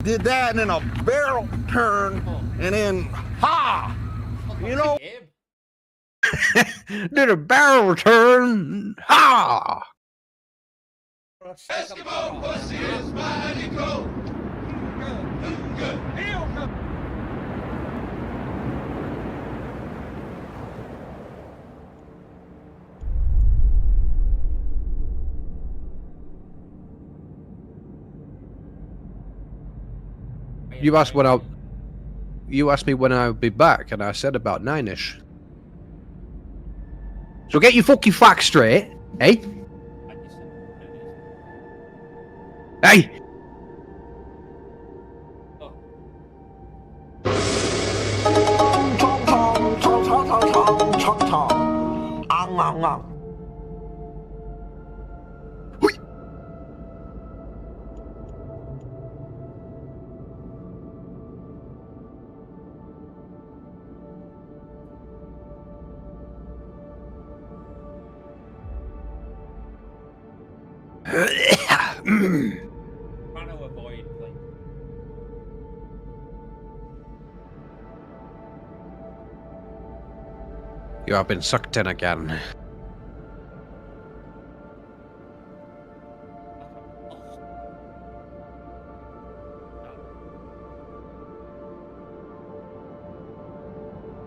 did that and then a barrel turn and then ha! You know? Did a barrel turn, ha! Eskimo pussy is mighty cold. Good. You asked me when I would be back, and I said about 9ish. So get your fucking facts straight, eh? Hey! Trying to avoid like You have been sucked in again.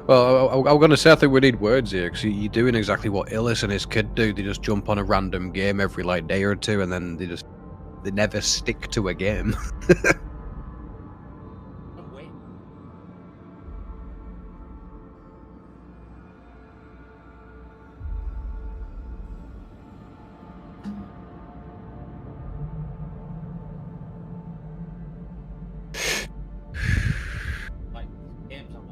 Well, I'm gonna say I think we need words here, because you're doing exactly what Illis and his kid do. They just jump on a random game every like day or two, and then they never stick to a game. wait. Like games on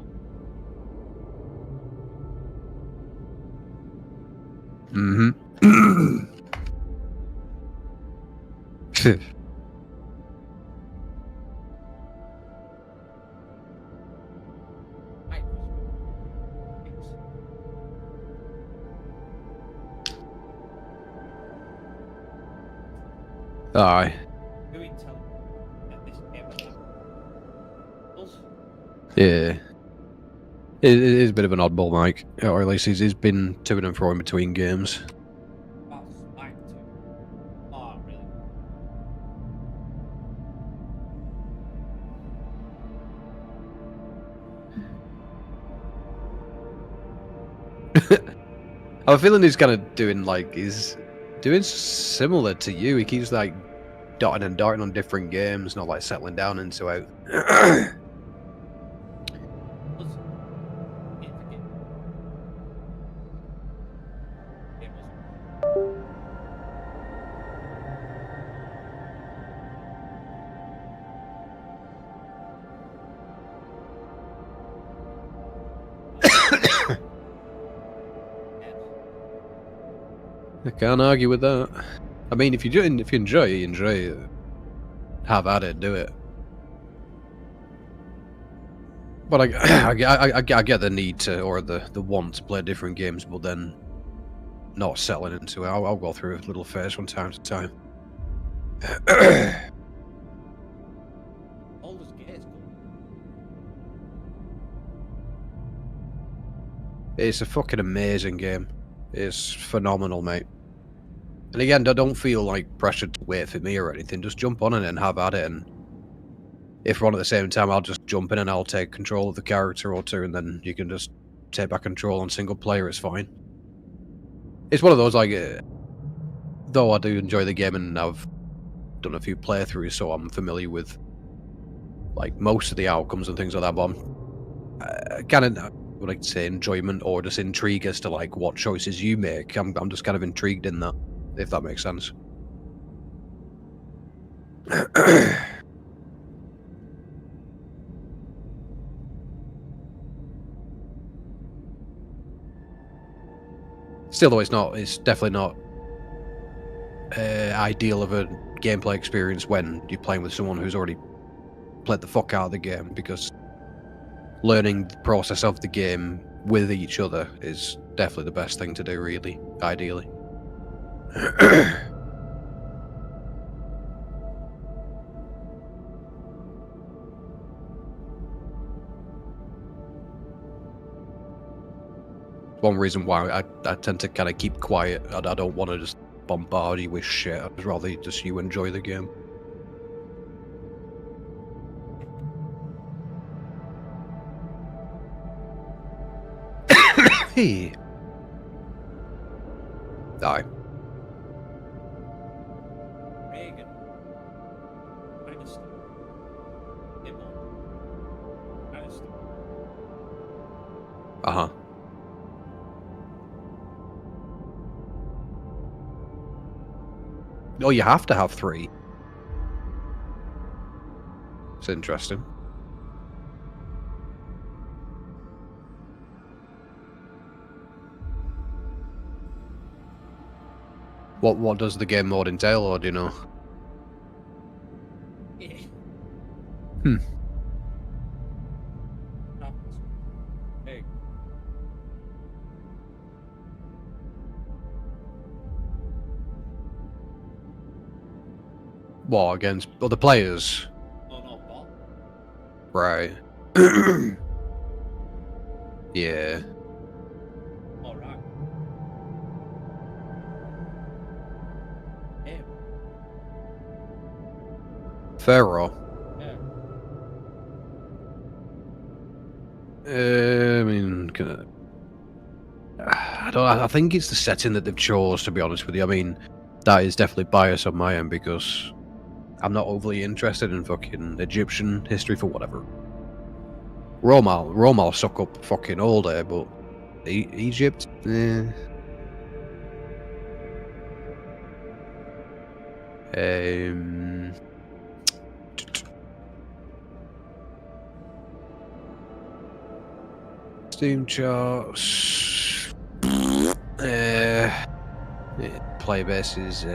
Mm-hmm. Aye. Do we tell that this game Yeah. It is a bit of an oddball, Mike. Or at least he's been to and fro in between games. That's Mike too. Oh, really? I have a feeling he's kind of doing similar to you. He keeps like dotting and darting on different games, not like settling down into out. Listen, if the game was I can't argue with that. I mean, if you enjoy it, you enjoy it. Have at it, do it. But I get the need to, or the want to play different games, but then not settling into it. I'll go through a little phase from time to time. Baldur's Gate is cool. It's a fucking amazing game. It's phenomenal, mate. And again, don't feel like pressured to wait for me or anything. Just jump on it and have at it. And if we're on at the same time, I'll just jump in and I'll take control of the character or two, and then you can just take back control on single player. It's fine. It's one of those, like, though I do enjoy the game and I've done a few playthroughs, so I'm familiar with like most of the outcomes and things like that. But I'm kind of, would like to say, enjoyment or just intrigue as to like what choices you make. I'm just kind of intrigued in that, if that makes sense. Still, though, it's definitely not ideal of a gameplay experience when you're playing with someone who's already played the fuck out of the game, because learning the process of the game with each other is definitely the best thing to do, really, ideally. One reason why I tend to kind of keep quiet. I don't want to just bombard you with shit. I'd rather just you enjoy the game. Hey. Die. Reagan. Dynasty. Immel. Dynasty. Uh-huh. Oh, you have to have 3. It's interesting. What does the game mode entail, or do you know? Yeah. Hmm. Happens. Big. What, against other players? Oh no, bot. Right. Yeah. Alright. Him. Pharaoh. Yeah. I mean, I don't. I think it's the setting that they've chose. To be honest with you, I mean, that is definitely bias on my end because I'm not overly interested in fucking Egyptian history for whatever. Rome, I'll suck up fucking all day, but Egypt, Steam charts. Player base is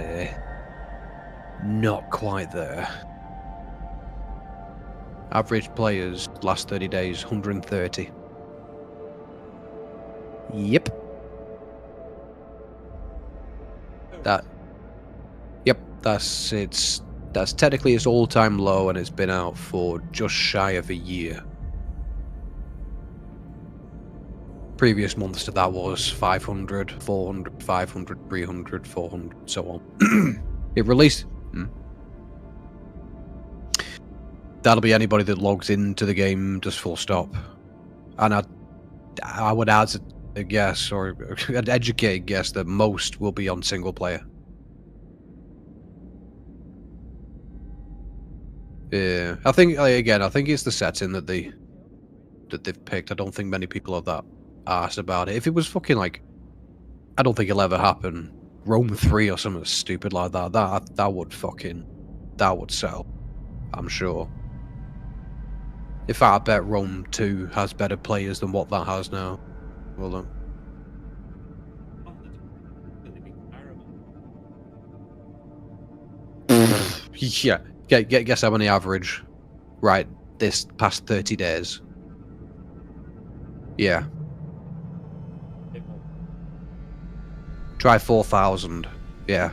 not quite there. Average players last 30 days 130. Yep. That's technically its all-time low, and it's been out for just shy of a year. Previous months to that was 500, 400, 500, 300, 400, so on. It released. That'll be anybody that logs into the game, just full stop. And I would add a guess, or an educated guess, that most will be on single player. Yeah, I think again, I think it's the setting that they've picked. I don't think many people are that arsed about it. If it was fucking like, I don't think it'll ever happen. Rome 3 or something stupid like that. That would sell. I'm sure. In fact, I bet Rome 2 has better players than what that has now. Well done. Gonna be comparable. Yeah. Guess how many average? Right, this past 30 days. Yeah. Immel. Try 4,000. Yeah.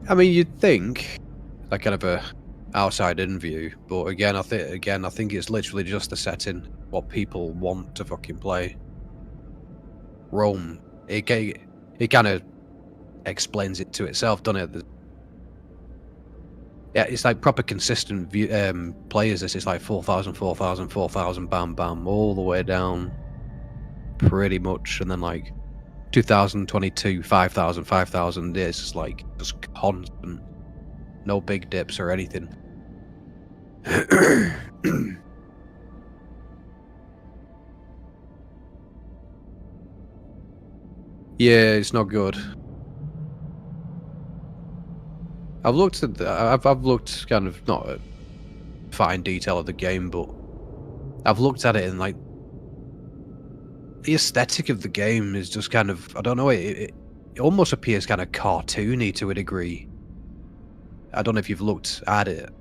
I mean, you'd think that kind of a outside-in view, but again, I think it's literally just the setting, what people want to fucking play. Rome, it kind of explains it to itself, doesn't it? Yeah, it's like proper consistent players. This is like 4,000, 4,000, 4,000, bam, bam, all the way down, pretty much, and then like 2022, 5,000, 5,000. It's just like just constant, no big dips or anything. Yeah, it's not good. I've looked at I've looked kind of not at fine detail of the game, but I've looked at it and like the aesthetic of the game is just kind of, I don't know, it almost appears kind of cartoony to a degree. I don't know if you've looked at it,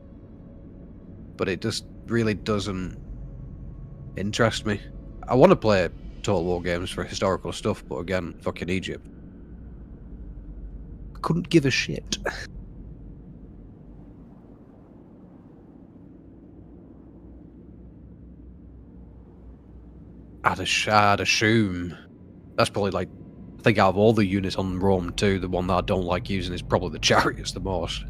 but it just really doesn't interest me. I want to play Total War games for historical stuff, but again, fucking Egypt. I couldn't give a shit. I'd assume that's probably like, I think out of all the units on Rome 2, the one that I don't like using is probably the chariots the most.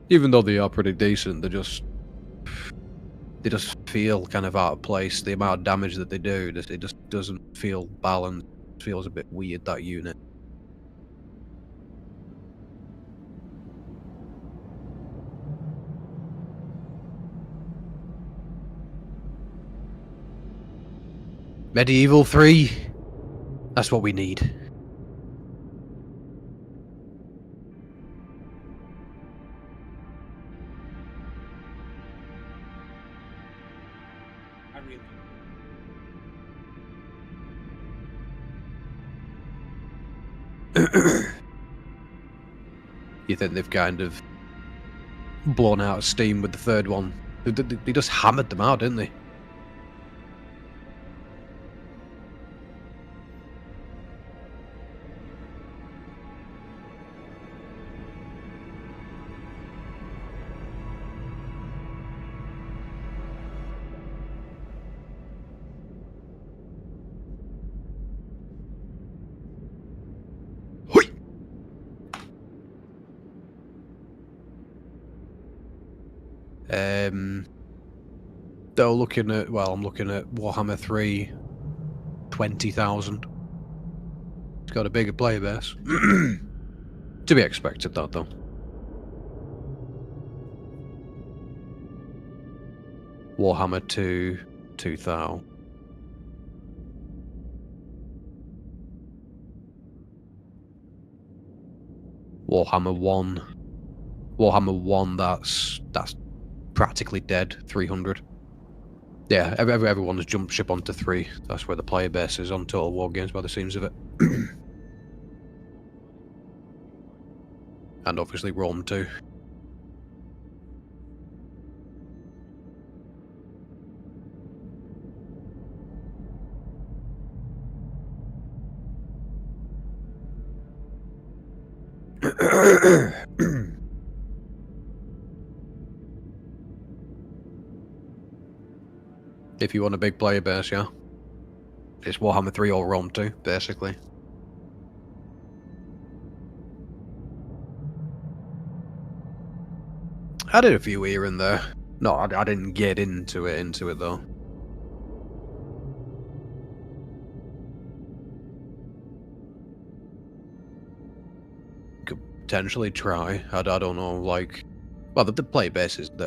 Even though they are pretty decent, they just feel kind of out of place. The amount of damage that they do, it just doesn't feel balanced. It feels a bit weird, that unit. Medieval 3. That's what we need. I really. You think they've kind of blown out of steam with the third one? They just hammered them out, didn't they? Though looking at, well, I'm looking at Warhammer 3, 20,000. It's got a bigger player base. To be expected, that though. Warhammer 2, 2,000. Warhammer 1. Warhammer 1, that's practically dead, 300. Yeah, everyone has jumped ship onto 3. That's where the player base is on Total War games by the seams of it. And obviously Rome 2. If you want a big player base, yeah. It's Warhammer 3 or Rome 2, basically. I did a few here and there. No, I didn't get into it though. Could potentially try. I don't know, like... Well, the player base is there.